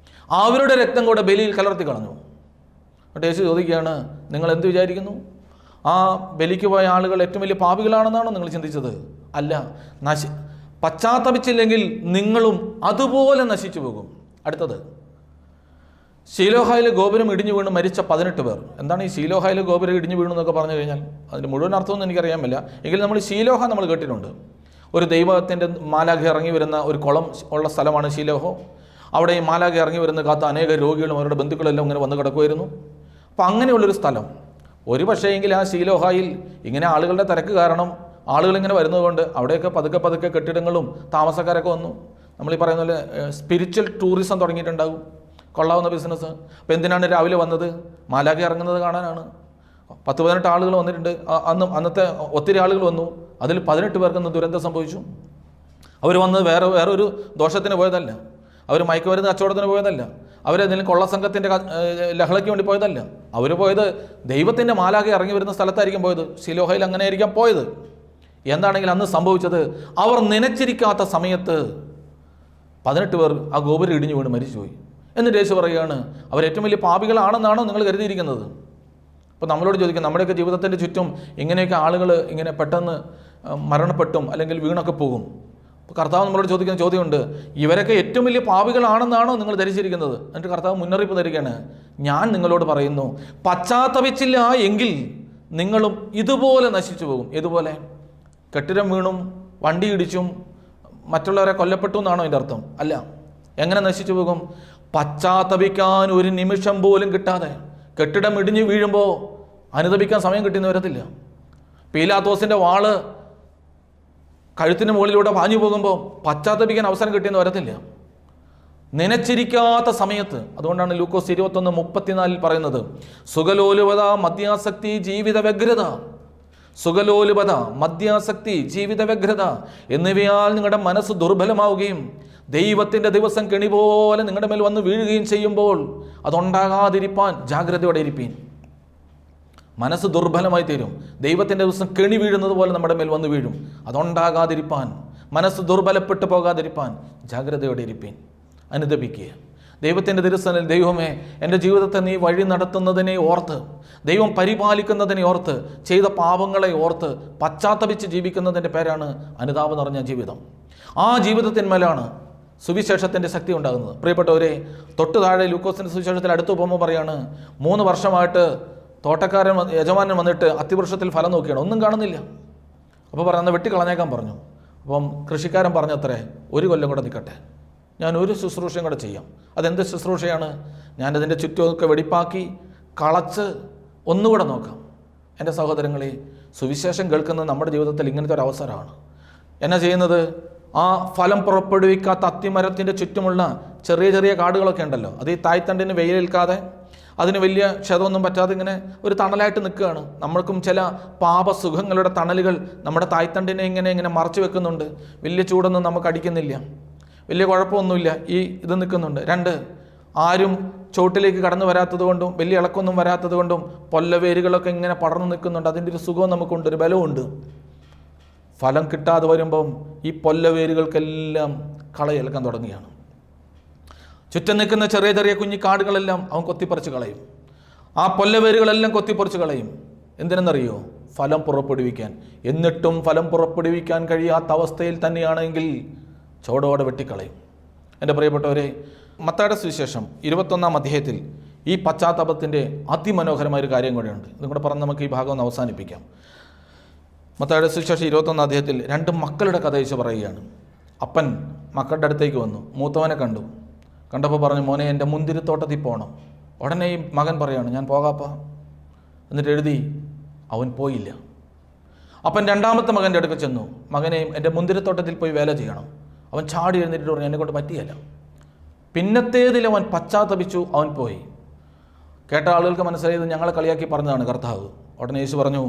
അവരുടെ രക്തം കൂടെ ബലിയിൽ കലർത്തി കളഞ്ഞു. എന്നിട്ട് യേശു ചോദിക്കുകയാണ്, നിങ്ങൾ എന്ത് വിചാരിക്കുന്നു? ആ ബലിക്ക് പോയ ആളുകൾ ഏറ്റവും വലിയ പാപികളാണെന്നാണോ നിങ്ങൾ ചിന്തിച്ചത്? അല്ല, പശ്ചാത്തപിച്ചില്ലെങ്കിൽ നിങ്ങളും അതുപോലെ നശിച്ചു പോകും. അടുത്തത്, ശീലോഹായിലെ ഗോപുരം ഇടിഞ്ഞു വീണ് മരിച്ച 18 പേർ. എന്താണ് ഈ ശീലോഹായിലെ ഗോപുരം ഇടിഞ്ഞു വീണു എന്നൊക്കെ പറഞ്ഞു കഴിഞ്ഞാൽ അതിൻ്റെ മുഴുവൻ അർത്ഥമൊന്നും എനിക്കറിയാമില്ല. എങ്കിലും നമ്മൾ ശീലോഹ നമ്മൾ കേട്ടിട്ടുണ്ട്. ഒരു ദൈവത്തിൻ്റെ മാലാഖ ഇറങ്ങി വരുന്ന ഒരു കുളം ഉള്ള സ്ഥലമാണ് ശീലോഹോ. അവിടെ ഈ മാലാഖ ഇറങ്ങി വരുന്ന കാത്ത അനേക രോഗികളും അവരുടെ ബന്ധുക്കളെല്ലാം ഇങ്ങനെ വന്ന് കിടക്കുമായിരുന്നു. അപ്പോൾ അങ്ങനെയുള്ളൊരു സ്ഥലം. ഒരു പക്ഷേ എങ്കിൽ ആ ശീലോഹായിൽ ഇങ്ങനെ ആളുകളുടെ തിരക്ക് കാരണം ആളുകളിങ്ങനെ വരുന്നതുകൊണ്ട് അവിടെയൊക്കെ പതുക്കെ പതുക്കെ കെട്ടിടങ്ങളും താമസക്കാരൊക്കെ വന്നു. നമ്മളീ പറയുന്ന പോലെ സ്പിരിച്വൽ ടൂറിസം തുടങ്ങിയിട്ടുണ്ടാകും. കൊള്ളാവുന്ന ബിസിനസ്. അപ്പോൾ എന്തിനാണ് രാവിലെ വന്നത്? മാലാഖ ഇറങ്ങുന്നത് കാണാനാണ്. 10-18 ആളുകൾ വന്നിട്ടുണ്ട്. അന്നത്തെ ഒത്തിരി ആളുകൾ വന്നു. അതിൽ 18 പേർക്ക് ദുരന്തം സംഭവിച്ചു. അവർ വന്നത് വേറൊരു ദോഷത്തിന് പോയതല്ല. അവർ മയക്കുമരുന്ന് കച്ചവടത്തിന് പോയതല്ല. അവരെന്തെങ്കിലും കൊള്ളസംഘത്തിൻ്റെ ലഹളയ്ക്ക് വേണ്ടി പോയതല്ല. അവർ പോയത് ദൈവത്തിൻ്റെ മാലാഖ ഇറങ്ങി വരുന്ന സ്ഥലത്തായിരിക്കും പോയത്. ശിലോഹയിൽ അങ്ങനെയായിരിക്കാം പോയത്. എന്താണെങ്കിൽ അന്ന് സംഭവിച്ചത്, അവർ നനച്ചിരിക്കാത്ത സമയത്ത് 18 പേർ ആ ഗോപുരം ഇടിഞ്ഞു വീണ് മരിച്ചുപോയി. എന്നിട്ട് യേശു പറയുകയാണ്, അവർ ഏറ്റവും വലിയ പാപികളാണെന്നാണോ നിങ്ങൾ കരുതിയിരിക്കുന്നത്? അപ്പോൾ നമ്മളോട് ചോദിക്കാം, നമ്മുടെയൊക്കെ ജീവിതത്തിൻ്റെ ചുറ്റും ഇങ്ങനെയൊക്കെ ആളുകൾ ഇങ്ങനെ പെട്ടെന്ന് മരണപ്പെട്ടും അല്ലെങ്കിൽ വീണൊക്കെ പോകും. അപ്പോൾ കർത്താവ് നമ്മളോട് ചോദിക്കുന്ന ചോദ്യമുണ്ട്, ഇവരൊക്കെ ഏറ്റവും വലിയ പാപികളാണെന്നാണോ നിങ്ങൾ ധരിച്ചിരിക്കുന്നത്? എന്നിട്ട് കർത്താവ് മുന്നറിയിപ്പ് തരികയാണ്, ഞാൻ നിങ്ങളോട് പറയുന്നു, പശ്ചാത്തപിച്ചില്ല എങ്കിൽ നിങ്ങളും ഇതുപോലെ നശിച്ചു പോകും. ഇതുപോലെ കെട്ടിടം വീണും വണ്ടി ഇടിച്ചും മറ്റുള്ളവരെ കൊല്ലപ്പെട്ടു എന്നാണോ അതിൻ്റെ അർത്ഥം? അല്ല. എങ്ങനെ നശിച്ചു പോകും? പശ്ചാത്തപിക്കാൻ ഒരു നിമിഷം പോലും കിട്ടാതെ, കെട്ടിടം ഇടിഞ്ഞു വീഴുമ്പോൾ അനുതപിക്കാൻ സമയം കിട്ടിയെന്ന് വരത്തില്ല. പീലാത്തോസിൻ്റെ വാള് കഴുത്തിന് മുകളിലൂടെ പാഞ്ഞു പോകുമ്പോൾ പശ്ചാത്തപിക്കാൻ അവസരം കിട്ടിയെന്ന് വരത്തില്ല. നനച്ചിരിക്കാത്ത സമയത്ത്. അതുകൊണ്ടാണ് ലൂക്കോസ് 21:34 പറയുന്നത്, സുഖലോലുപത, മദ്യാസക്തി, ജീവിത വ്യഗ്രത, സുഖലോലുപത, മദ്യാസക്തി, ജീവിത വ്യഗ്രത എന്നിവയാൽ നിങ്ങളുടെ മനസ്സ് ദുർബലമാവുകയും ദൈവത്തിൻ്റെ ദിവസം കെണി പോലെ നിങ്ങളുടെ മേൽ വന്ന് വീഴുകയും ചെയ്യുമ്പോൾ അതുണ്ടാകാതിരിപ്പാൻ ജാഗ്രതയോടെ ഇരിപ്പീൻ. മനസ്സ് ദുർബലമായി തീരും. ദൈവത്തിൻ്റെ ദിവസം കെണി വീഴുന്നത് പോലെ നമ്മുടെ മേൽ വന്ന് വീഴും. അതുണ്ടാകാതിരിപ്പാൻ, മനസ്സ് ദുർബലപ്പെട്ടു പോകാതിരിപ്പാൻ ജാഗ്രതയോടെ ഇരിപ്പീൻ. അനുദപിക്കുക. ദൈവത്തിൻ്റെ തിരുസന്നിധിയിൽ, ദൈവമേ, എൻ്റെ ജീവിതത്തെ നീ വഴി നടത്തുന്നതിനെ ഓർത്ത്, ദൈവം പരിപാലിക്കുന്നതിനെ ഓർത്ത്, ചെയ്ത പാപങ്ങളെ ഓർത്ത് പശ്ചാത്തപിച്ച് ജീവിക്കുന്നതിൻ്റെ പേരാണ് അനുതാപം നിറഞ്ഞ ജീവിതം. ആ ജീവിതത്തിന്മേലാണ് സുവിശേഷത്തിൻ്റെ ശക്തി ഉണ്ടാകുന്നത്. പ്രിയപ്പെട്ടവരെ, തൊട്ടു താഴെ ലൂക്കോസിൻ്റെ സുവിശേഷത്തിൽ അടുത്ത് പോകുമ്പോൾ പറയാണ്, 3 വർഷമായിട്ട് തോട്ടക്കാരൻ യജമാനൻ വന്നിട്ട് അത്തിവൃക്ഷത്തിൽ ഫലം നോക്കിയാണ്, ഒന്നും കാണുന്നില്ല. അപ്പോൾ പറയുന്നത് വെട്ടിക്കളഞ്ഞേക്കാൻ പറഞ്ഞു. അപ്പം കൃഷിക്കാരൻ പറഞ്ഞത്രേ, 1 കൊല്ലം കൂടെ നിൽക്കട്ടെ, ഞാൻ ഒരു ശുശ്രൂഷയും കൂടെ ചെയ്യാം. അതെന്ത് ശുശ്രൂഷയാണ്? ഞാനതിൻ്റെ ചുറ്റുമൊക്കെ വെടിപ്പാക്കി കളച്ച് ഒന്നുകൂടെ നോക്കാം. എൻ്റെ സഹോദരങ്ങളെ, സുവിശേഷം കേൾക്കുന്നത് നമ്മുടെ ജീവിതത്തിൽ ഇങ്ങനത്തെ ഒരു അവസരമാണ്. എന്നാ ചെയ്യുന്നത്? ആ ഫലം പുറപ്പെടുവിക്കാത്ത അത്തിമരത്തിൻ്റെ ചുറ്റുമുള്ള ചെറിയ ചെറിയ കാടുകളൊക്കെ ഉണ്ടല്ലോ, അത് ഈ തായ്തണ്ടിന് വെയിലേൽക്കാതെ, അതിന് വലിയ ക്ഷതമൊന്നും പറ്റാതെ ഇങ്ങനെ ഒരു തണലായിട്ട് നിൽക്കുകയാണ്. നമ്മൾക്കും ചില പാപസുഖങ്ങളുടെ തണലുകൾ നമ്മുടെ തായ്തണ്ടിനെ ഇങ്ങനെ മറച്ചു വെക്കുന്നുണ്ട്. വലിയ ചൂടൊന്നും നമുക്ക് അടിക്കുന്നില്ല, വലിയ കുഴപ്പമൊന്നുമില്ല, ഇത് നിൽക്കുന്നുണ്ട്. 2, ആരും ചോട്ടിലേക്ക് കടന്നു വരാത്തത് കൊണ്ടും വലിയ ഇളക്കൊന്നും വരാത്തത് കൊണ്ടും പൊല്ലവേരുകളൊക്കെ ഇങ്ങനെ പടർന്നു നിൽക്കുന്നുണ്ട്. അതിൻ്റെ ഒരു സുഖവും നമുക്കുണ്ട്, ഒരു ബലമുണ്ട്. ഫലം കിട്ടാതെ വരുമ്പം ഈ പൊല്ലവേരുകൾക്കെല്ലാം കളയേൽക്കാൻ തുടങ്ങുകയാണ്. ചുറ്റും നിൽക്കുന്ന ചെറിയ ചെറിയ കുഞ്ഞിക്കാടുകളെല്ലാം അവൻ കൊത്തിപ്പറിച്ച് കളയും. ആ പൊല്ലവേരുകളെല്ലാം കൊത്തിപ്പറിച്ച് കളയും. എന്തിനെന്നറിയോ? ഫലം പുറപ്പെടുവിക്കാൻ. എന്നിട്ടും ഫലം പുറപ്പെടുവിക്കാൻ കഴിയാത്ത അവസ്ഥയിൽ തന്നെയാണെങ്കിൽ ചോടോടെ വെട്ടിക്കളയും. എൻ്റെ പ്രിയപ്പെട്ടവരെ, മത്തായിയുടെ സുവിശേഷം 21-ാം അധ്യായത്തിൽ ഈ പശ്ചാത്താപത്തിൻ്റെ അതിമനോഹരമായൊരു കാര്യം കൂടെയുണ്ട്. ഇതും കൂടെ പറഞ്ഞ് നമുക്ക് ഈ ഭാഗം ഒന്ന് അവസാനിപ്പിക്കാം. മത്തായിയുടെ സുവിശേഷം 21-ാം അധ്യായത്തിൽ 2 മക്കളുടെ കഥ യേശു പറയുകയാണ്. അപ്പൻ മക്കളുടെ അടുത്തേക്ക് വന്നു, മൂത്തവനെ കണ്ടപ്പോൾ പറഞ്ഞു, മോനെ, എൻ്റെ മുന്തിരിത്തോട്ടത്തിൽ പോകണം. ഉടനെ ഈ മകൻ പറയാണ്, ഞാൻ പോകാപ്പാ. എന്നിട്ട് എഴുതി, അവൻ പോയില്ല. അപ്പൻ 2ാമത്തെ മകൻ്റെ അടുക്കൽ ചെന്നു, മകനെയും എൻ്റെ മുന്തിരിത്തോട്ടത്തിൽ പോയി വേല ചെയ്യണം. അവൻ ചാടി എഴുന്നേറ്റ് പറഞ്ഞു, എന്നെ കൊണ്ട് പറ്റിയല്ല. പിന്നത്തേതിൽ അവൻ പശ്ചാത്തപിച്ചു, അവൻ പോയി. കേട്ട ആളുകൾക്ക് മനസ്സിലായത് ഞങ്ങളെ കളിയാക്കി പറഞ്ഞതാണ് കർത്താവ്. ഉടനെ യേശു പറഞ്ഞു,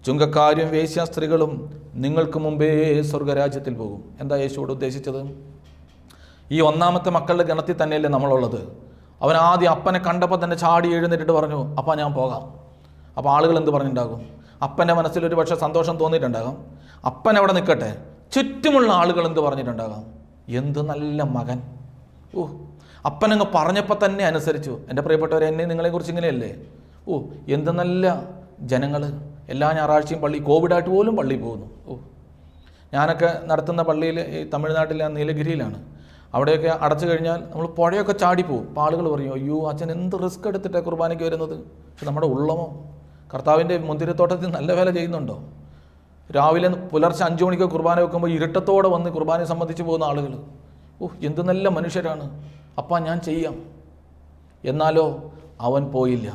ചുങ്കക്കാരും വേശ്യാസ്ത്രീകളും നിങ്ങൾക്ക് മുമ്പേ സ്വർഗരാജ്യത്തിൽ പോകും. എന്താ യേശുവോട് ഉദ്ദേശിച്ചത്? ഈ 1ാമത്തെ മക്കളുടെ ഗണത്തിൽ തന്നെയല്ലേ നമ്മളുള്ളത്. അവൻ ആദ്യം അപ്പനെ കണ്ടപ്പോൾ തന്നെ ചാടി എഴുന്നേറ്റിട്ട് പറഞ്ഞു, അപ്പാ ഞാൻ പോകാം. അപ്പോൾ ആളുകൾ എന്ത് പറഞ്ഞിട്ടുണ്ടാകും? അപ്പൻ്റെ മനസ്സിൽ ഒരു പക്ഷേ സന്തോഷം തോന്നിയിട്ടുണ്ടാകാം. അപ്പൻ അവിടെ നിൽക്കട്ടെ, ചുറ്റുമുള്ള ആളുകൾ എന്ത് പറഞ്ഞിട്ടുണ്ടാകാം? എന്ത് നല്ല മകൻ! അപ്പനങ്ങ് പറഞ്ഞപ്പോൾ തന്നെ അനുസരിച്ചു. എൻ്റെ പ്രിയപ്പെട്ടവരെ, എന്നെ നിങ്ങളെക്കുറിച്ച് ഇങ്ങനെയല്ലേ? എന്ത് നല്ല ജനങ്ങൾ! എല്ലാ ഞായറാഴ്ചയും പള്ളി, കോവിഡായിട്ട് പോലും പള്ളിയിൽ പോകുന്നു. ഞാനൊക്കെ നടത്തുന്ന പള്ളിയിൽ ഈ തമിഴ്നാട്ടിലെ നീലഗിരിയിലാണ്. അവിടെയൊക്കെ അടച്ചു കഴിഞ്ഞാൽ നമ്മൾ പുഴയൊക്കെ ചാടിപ്പോവും. അപ്പോൾ ആളുകൾ പറയും, അയ്യോ അച്ഛൻ എന്ത് റിസ്ക് എടുത്തിട്ടാണ് കുർബാനയ്ക്ക് വരുന്നത്. പക്ഷെ നമ്മുടെ ഉള്ളമോ കർത്താവിൻ്റെ മുന്തിരിത്തോട്ടത്തിൽ നല്ല വേല ചെയ്യുന്നുണ്ടോ? രാവിലെ പുലർച്ചെ 5 മണിക്ക് കുർബാന വെക്കുമ്പോൾ ഇരുട്ടത്തോടെ വന്ന് കുർബാനയെ സംബന്ധിച്ച് പോകുന്ന ആളുകൾ, എന്ത് നല്ല മനുഷ്യരാണ്. അപ്പാ ഞാൻ ചെയ്യാം. എന്നാലോ അവൻ പോയില്ല.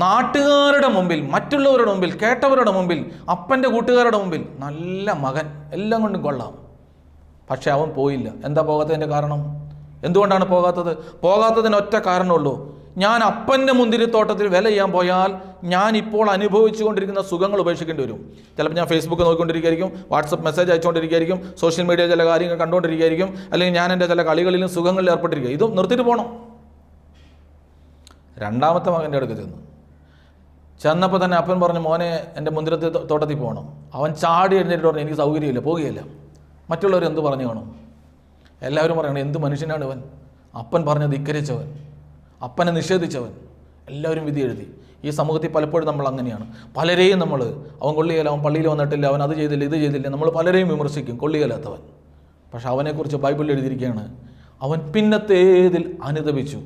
നാട്ടുകാരുടെ മുമ്പിൽ, മറ്റുള്ളവരുടെ മുമ്പിൽ, കേട്ടവരുടെ മുമ്പിൽ, അപ്പൻ്റെ കൂട്ടുകാരുടെ മുമ്പിൽ നല്ല മകൻ, എല്ലാം കൊണ്ടും കൊള്ളാം. പക്ഷെ അവൻ പോയില്ല. എന്താ പോകാത്തതിൻ്റെ കാരണം? എന്തുകൊണ്ടാണ് പോകാത്തതിന് ഒറ്റ കാരണമുള്ളൂ. ഞാൻ അപ്പൻ്റെ മുന്തിരിത്തോട്ടത്തിൽ വില ചെയ്യാൻ പോയാൽ ഞാൻ ഇപ്പോൾ അനുഭവിച്ചു കൊണ്ടിരിക്കുന്ന സുഖങ്ങൾ ഉപേക്ഷിക്കേണ്ടി വരും. ചിലപ്പോൾ ഞാൻ ഫേസ്ബുക്ക് നോക്കിക്കൊണ്ടിരിക്കുകയായിരിക്കും, വാട്സപ്പ് മെസ്സേജ് അയച്ചുകൊണ്ടിരിക്കുകയായിരിക്കും, സോഷ്യൽ മീഡിയ ചില കാര്യങ്ങൾ കണ്ടുകൊണ്ടിരിക്കുകയായിരിക്കും, അല്ലെങ്കിൽ ഞാൻ എൻ്റെ ചില കളികളിലും സുഖങ്ങളിൽ ഏർപ്പെട്ടിരിക്കുക. ഇത് നിർത്തിയിട്ട് പോകണം. 2ാമത്തെ മകൻ്റെ അടുത്ത് ചെന്നപ്പോൾ തന്നെ അപ്പൻ പറഞ്ഞു, മോനെ, എൻ്റെ മുന്തിരിത്തോട്ടത്തിൽ പോകണം. അവൻ ചാടി എഴുന്നേറ്റ് പറഞ്ഞു, എനിക്ക് സൗകര്യമില്ല, പോകുകയില്ല. മറ്റുള്ളവർ എന്ത് പറഞ്ഞു കാണും? എല്ലാവരും പറയണം, എന്ത് മനുഷ്യനാണ് ഇവൻ, അപ്പൻ പറഞ്ഞത് ധിക്കരിച്ചവൻ, അപ്പനെ നിഷേധിച്ചവൻ. എല്ലാവരും വിധി എഴുതി. ഈ സമൂഹത്തിൽ പലപ്പോഴും നമ്മൾ അങ്ങനെയാണ്. പലരെയും അവൻ കൊള്ളിയല്ല, അവൻ പള്ളിയിൽ വന്നിട്ടില്ല, അവൻ അത് ചെയ്തില്ല, ഇത് ചെയ്തില്ല, നമ്മൾ പലരെയും വിമർശിക്കും, കൊള്ളിയല്ലാത്തവൻ. പക്ഷെ അവനെക്കുറിച്ച് ബൈബിളിൽ എഴുതിയിരിക്കുകയാണ്, അവൻ പിന്നത്തേതിൽ അനുതപിച്ചു.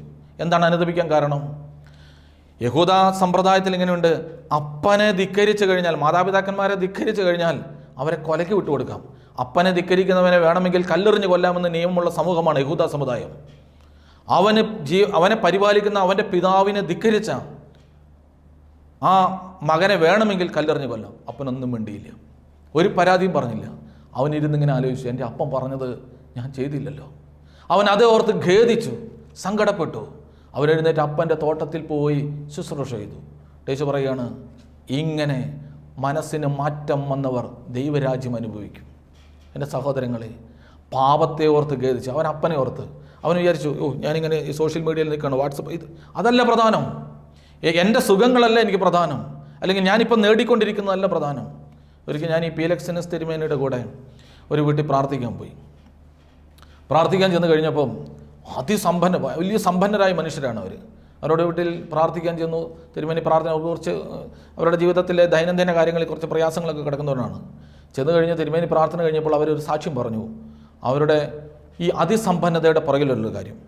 എന്താണ് അനുതപിക്കാൻ കാരണം? യഹൂദ സമ്പ്രദായത്തിൽ ഇങ്ങനെയുണ്ട്, അപ്പനെ ധിക്കരിച്ചു കഴിഞ്ഞാൽ, മാതാപിതാക്കന്മാരെ ധിക്കരിച്ചു കഴിഞ്ഞാൽ അവരെ കൊലയ്ക്ക് വിട്ടുകൊടുക്കാം. അപ്പനെ ധിക്കരിക്കുന്നവനെ വേണമെങ്കിൽ കല്ലെറിഞ്ഞ് കൊല്ലാമെന്ന് നിയമമുള്ള സമൂഹമാണ് യഹൂദ സമുദായം. അവനെ പരിപാലിക്കുന്ന അവൻ്റെ പിതാവിനെ ധിക്കരിച്ച ആ മകനെ വേണമെങ്കിൽ കല്ലെറിഞ്ഞ് കൊല്ലാം. അപ്പനൊന്നും വേണ്ടിയില്ല, ഒരു പരാതിയും പറഞ്ഞില്ല. അവനിരുന്നിങ്ങനെ ആലോചിച്ചു, എൻ്റെ അപ്പം പറഞ്ഞത് ഞാൻ ചെയ്തില്ലല്ലോ. അവൻ അതേ ഓർത്ത് ഖേദിച്ചു, സങ്കടപ്പെട്ടു. അവരെഴുന്നേറ്റ് അപ്പൻ്റെ തോട്ടത്തിൽ പോയി ശുശ്രൂഷ ചെയ്തു. ടീച്ചർ പറയുകയാണ്, ഇങ്ങനെ മനസ്സിന് മാറ്റം വന്നവർ ദൈവരാജ്യം അനുഭവിക്കും. എൻ്റെ സഹോദരങ്ങളെ, പാപത്തെ ഓർത്ത് ഖേദിച്ചു. അവൻ അപ്പനെ ഓർത്ത് അവൻ വിചാരിച്ചു, ഞാനിങ്ങനെ ഈ സോഷ്യൽ മീഡിയയിൽ നിൽക്കുകയാണ്, വാട്സപ്പ്, അതല്ല പ്രധാനം, എൻ്റെ സുഖങ്ങളല്ല എനിക്ക് പ്രധാനം, അല്ലെങ്കിൽ ഞാനിപ്പോൾ നേടിക്കൊണ്ടിരിക്കുന്നതല്ല പ്രധാനം. ഒരിക്കൽ ഞാൻ ഈ പീലക്സിനസ് തിരുമേനിയുടെ കൂടെ ഒരു വീട്ടിൽ പ്രാർത്ഥിക്കാൻ പോയി. പ്രാർത്ഥിക്കാൻ ചെന്ന് കഴിഞ്ഞപ്പം വലിയ സമ്പന്നരായ മനുഷ്യരാണ് അവർ. അവരുടെ വീട്ടിൽ പ്രാർത്ഥിക്കാൻ ചെന്നു. തിരുമേനി പ്രാർത്ഥന കുറിച്ച് അവരുടെ ജീവിതത്തിലെ ദൈനംദിന കാര്യങ്ങളിൽ കുറച്ച് പ്രയാസങ്ങളൊക്കെ കിടക്കുന്നവരാണ്. ചെന്ന് കഴിഞ്ഞ് തിരുമേനി പ്രാർത്ഥന കഴിഞ്ഞപ്പോൾ അവരൊരു സാക്ഷ്യം പറഞ്ഞു. അവരുടെ ഈ അതിസമ്പന്നതയുടെ പുറകിലുള്ള കാര്യം,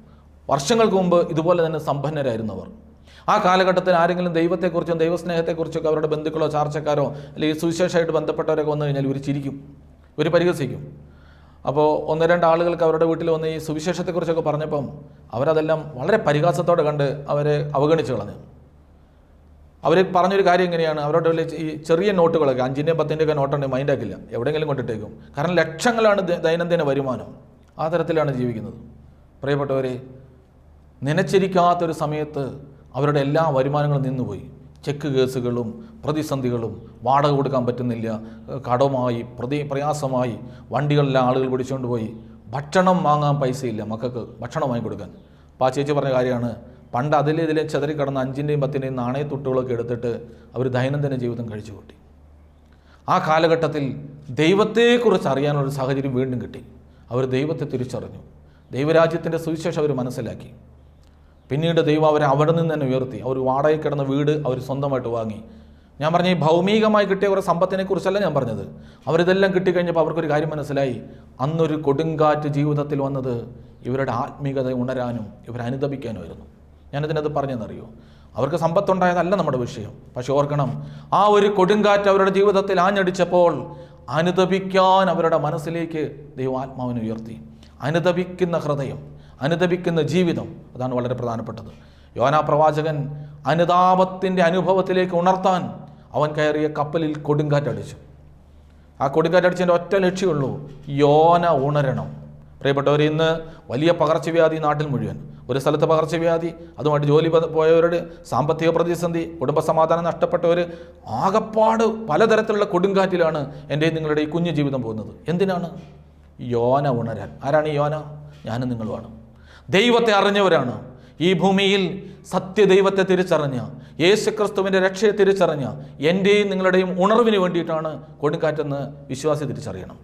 വർഷങ്ങൾക്ക് മുമ്പ് ഇതുപോലെ തന്നെ സമ്പന്നരായിരുന്നവർ. ആ കാലഘട്ടത്തിൽ ആരെങ്കിലും ദൈവത്തെക്കുറിച്ചും ദൈവസ്നേഹത്തെക്കുറിച്ചൊക്കെ അവരുടെ ബന്ധുക്കളോ ചാർച്ചക്കാരോ അല്ലെങ്കിൽ സുവിശേഷമായിട്ട് ബന്ധപ്പെട്ടവരൊക്കെ വന്നു കഴിഞ്ഞാൽ ഇവർ ചിരിക്കും, ഇവർ പരിഹസിക്കും. അപ്പോൾ 1-2 ആളുകൾക്ക് അവരുടെ വീട്ടിൽ വന്ന് ഈ സുവിശേഷത്തെക്കുറിച്ചൊക്കെ പറഞ്ഞപ്പം അവരതെല്ലാം വളരെ പരിഹാസത്തോടെ കണ്ട് അവരെ അവഗണിച്ച് കളഞ്ഞു. അവർ പറഞ്ഞൊരു കാര്യം എങ്ങനെയാണ്, അവരുടെ ഈ ചെറിയ നോട്ടുകളൊക്കെ 5-ൻ്റെയും 10-ൻ്റെയൊക്കെ നോട്ടുണ്ടെങ്കിൽ മൈൻഡാക്കില്ല, എവിടെയെങ്കിലും കൊണ്ടിട്ടേക്കും. കാരണം ലക്ഷങ്ങളാണ് ദൈനംദിന വരുമാനം. ആ തരത്തിലാണ് ജീവിക്കുന്നത്. പ്രിയപ്പെട്ടവരെ, നനച്ചിരിക്കാത്തൊരു സമയത്ത് അവരുടെ എല്ലാ വരുമാനങ്ങളും നിന്നുപോയി. ചെക്ക് കേസുകളും പ്രതിസന്ധികളും, വാടക കൊടുക്കാൻ പറ്റുന്നില്ല, കടമായി പ്രയാസമായി, വണ്ടികളിലെ ആളുകൾ പിടിച്ചുകൊണ്ട് പോയി, ഭക്ഷണം വാങ്ങാൻ പൈസയില്ല മക്കൾക്ക് ഭക്ഷണം വാങ്ങി കൊടുക്കാൻ. അപ്പോൾ ആ ചേച്ചി പറഞ്ഞ കാര്യമാണ്, പണ്ട് ഇതിലെ ചെതറിക്കിടന്ന 5-ൻ്റെയും 10-ൻ്റെയും നാണയത്തുട്ടുകളൊക്കെ എടുത്തിട്ട് അവർ ദൈനംദിന ജീവിതം കഴിച്ചു കൂട്ടി. ആ കാലഘട്ടത്തിൽ ദൈവത്തെക്കുറിച്ച് അറിയാനുള്ളൊരു സാഹചര്യം വീണ്ടും കിട്ടി. അവർ ദൈവത്തെ തിരിച്ചറിഞ്ഞു, ദൈവരാജ്യത്തിൻ്റെ സുവിശേഷം അവർ മനസ്സിലാക്കി. പിന്നീട് ദൈവം അവരെ അവിടെ നിന്ന് തന്നെ ഉയർത്തി. അവർ വാടകയ്ക്ക് കിടന്ന വീട് അവർ സ്വന്തമായിട്ട് വാങ്ങി. ഞാൻ പറഞ്ഞ ഈ ഭൗമികമായി കിട്ടിയ കുറേ സമ്പത്തിനെ കുറിച്ചല്ല ഞാൻ പറഞ്ഞത്. അവരിതെല്ലാം കിട്ടിക്കഴിഞ്ഞപ്പോൾ അവർക്കൊരു കാര്യം മനസ്സിലായി. അന്നൊരു കൊടുങ്കാറ്റ് ജീവിതത്തിൽ വന്നത് ഇവരുടെ ആത്മീയത ഉണരാനും ഇവർ അനുതപിക്കാനുമായിരുന്നു. ഞാനിതിനകത്ത് പറഞ്ഞെന്നറിയോ, അവർക്ക് സമ്പത്തുണ്ടായതല്ല നമ്മുടെ വിഷയം. പക്ഷെ ഓർക്കണം, ആ ഒരു കൊടുങ്കാറ്റ് അവരുടെ ജീവിതത്തിൽ ആഞ്ഞടിച്ചപ്പോൾ അനുതപിക്കാൻ അവരുടെ മനസ്സിലേക്ക് ദൈവം ആത്മാവിനെ ഉയർത്തി. അനുതപിക്കുന്ന ഹൃദയം, അനുതപിക്കുന്ന ജീവിതം, അതാണ് വളരെ പ്രധാനപ്പെട്ടത്. യോനാ പ്രവാചകൻ അനുതാപത്തിൻ്റെ അനുഭവത്തിലേക്ക് ഉണർത്താൻ അവൻ കയറിയ കപ്പലിൽ കൊടുങ്കാറ്റടിച്ചു. ആ കൊടുങ്കാറ്റടിച്ചതിൻ്റെ ഒറ്റ ലക്ഷ്യമുള്ളൂ, യോന ഉണരണം. പ്രിയപ്പെട്ടവർ, ഇന്ന് വലിയ പകർച്ചവ്യാധി നാട്ടിൽ മുഴുവൻ. ഒരു സ്ഥലത്ത് പകർച്ചവ്യാധി, അതുമായിട്ട് ജോലി പോയവരുടെ സാമ്പത്തിക പ്രതിസന്ധി, കുടുംബസമാധാനം നഷ്ടപ്പെട്ടവർ, ആകപ്പാട് പലതരത്തിലുള്ള കൊടുങ്കാറ്റിലാണ് എൻ്റെയും നിങ്ങളുടെ ഈ കുഞ്ഞു ജീവിതം പോകുന്നത്. എന്തിനാണ്? യോന ഉണരാൻ. ആരാണ് ഈ യോന? ഞാനും നിങ്ങളുമാണ്. ദൈവത്തെ അറിഞ്ഞവരാണ്. ഈ ഭൂമിയിൽ സത്യദൈവത്തെ തിരിച്ചറിഞ്ഞ, യേശുക്രിസ്തുവിൻ്റെ രക്ഷയെ തിരിച്ചറിഞ്ഞ എൻ്റെയും നിങ്ങളുടെയും ഉണർവിന് വേണ്ടിയിട്ടാണ് കൊടുങ്കാറ്റെന്ന് വിശ്വാസി തിരിച്ചറിയണം.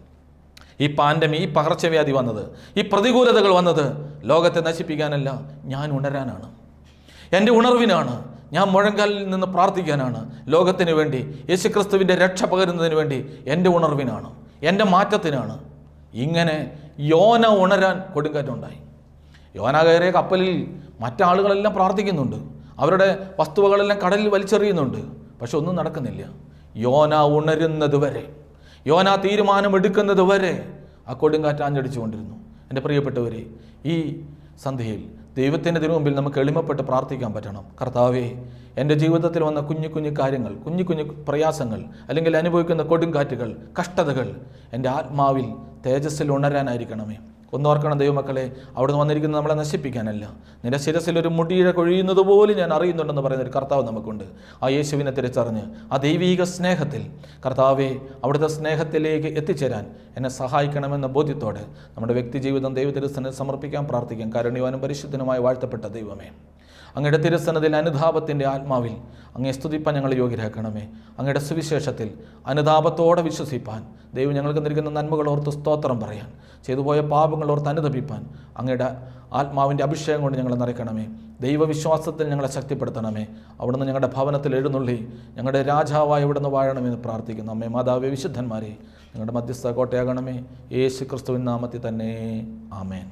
ഈ പാൻഡമി, ഈ പകർച്ചവ്യാധി വന്നത്, ഈ പ്രതികൂലതകൾ വന്നത് ലോകത്തെ നശിപ്പിക്കാനല്ല, ഞാൻ ഉണരാനാണ്, എൻ്റെ ഉണർവിനാണ്. ഞാൻ മുഴങ്കാലിൽ നിന്ന് പ്രാർത്ഥിക്കാനാണ്, ലോകത്തിന് വേണ്ടി, യേശുക്രിസ്തുവിൻ്റെ രക്ഷ പകരുന്നതിന് വേണ്ടി, എൻ്റെ ഉണർവിനാണ്, എൻ്റെ മാറ്റത്തിനാണ്. ഇങ്ങനെ യോന ഉണരാൻ കൊടുങ്കാറ്റുണ്ടായി. യോന കയറിയ കപ്പലിൽ മറ്റാളുകളെല്ലാം പ്രാർത്ഥിക്കുന്നുണ്ട്, അവരുടെ വസ്തുവകളെല്ലാം കടലിൽ വലിച്ചെറിയുന്നുണ്ട്. പക്ഷെ ഒന്നും നടക്കുന്നില്ല. യോന ഉണരുന്നത് വരെ, യോന തീരുമാനമെടുക്കുന്നത് വരെ ആ കൊടുങ്കാറ്റ് ആഞ്ഞടിച്ചുകൊണ്ടിരുന്നു. എൻ്റെ പ്രിയപ്പെട്ടവരെ, ഈ സന്ധ്യയിൽ ദൈവത്തിൻ്റെ തിരുമുമ്പിൽ നമുക്ക് എളിമപ്പെട്ട് പ്രാർത്ഥിക്കാൻ പറ്റണം. കർത്താവേ, എൻ്റെ ജീവിതത്തിൽ വന്ന കുഞ്ഞു കുഞ്ഞു കാര്യങ്ങൾ, കുഞ്ഞു കുഞ്ഞു പ്രയാസങ്ങൾ, അല്ലെങ്കിൽ അനുഭവിക്കുന്ന കൊടുങ്കാറ്റുകൾ, കഷ്ടതകൾ എൻ്റെ ആത്മാവിൽ തേജസ്സിൽ ഉണരാനായിരിക്കണമേ. ഒന്നോർക്കണം ദൈവമക്കളെ, അവിടുന്ന് വന്നിരിക്കുന്നത് നമ്മളെ നശിപ്പിക്കാനല്ല. നിന്റെ ശിരസിലൊരു മുടിയിഴ കൊഴിയുന്നത് പോലും ഞാൻ അറിയുന്നുണ്ടെന്ന് പറയുന്നൊരു കർത്താവ് നമുക്കുണ്ട്. ആ യേശുവിനെ തിരിച്ചറിഞ്ഞ് ആ ദൈവീക സ്നേഹത്തിൽ, കർത്താവെ, അവിടുത്തെ സ്നേഹത്തിലേക്ക് എത്തിച്ചേരാൻ എന്നെ സഹായിക്കണമെന്ന ബോധ്യത്തോടെ നമ്മുടെ വ്യക്തി ജീവിതം ദൈവത്തിരുസന്നിധിയിൽ സമർപ്പിക്കാൻ പ്രാർത്ഥിക്കാം. കാരുണ്യവാനും പരിശുദ്ധനുമായി വാഴ്ത്തപ്പെട്ട ദൈവമേ, അങ്ങയുടെ തിരുസന്നിധിയിൽ അനുതാപത്തിൻ്റെ ആത്മാവിൽ അങ്ങേ സ്തുതിപ്പാൻ ഞങ്ങൾ യോഗ്യരാക്കണമേ. അങ്ങയുടെ സുവിശേഷത്തിൽ അനുതാപത്തോടെ വിശ്വസിപ്പാൻ, ദൈവം ഞങ്ങൾക്ക് നൽകുന്ന നന്മകൾ ഓർത്ത് സ്തോത്രം പറയാൻ, ചെയ്തുപോയ പാപങ്ങൾ ഓർത്ത് അനുതപിപ്പാൻ അങ്ങയുടെ ആത്മാവിൻ്റെ അഭിഷേകം കൊണ്ട് ഞങ്ങളെ നിറയ്ക്കണമേ. ദൈവവിശ്വാസത്തിൽ ഞങ്ങളെ ശക്തിപ്പെടുത്തണമേ. അവിടുന്ന് ഞങ്ങളുടെ ഭവനത്തിൽ എഴുന്നള്ളി ഞങ്ങളുടെ രാജാവായി ഇവിടുന്ന് വാഴണമെന്ന് പ്രാർത്ഥിക്കുന്നു. അമ്മേ, മാതാവേ, വിശുദ്ധന്മാരെ, ഞങ്ങളുടെ മധ്യസ്ഥ കോട്ടയാകണമേ. യേശു ക്രിസ്തുവിൻ നാമത്തിൽ തന്നെ. ആമേൻ.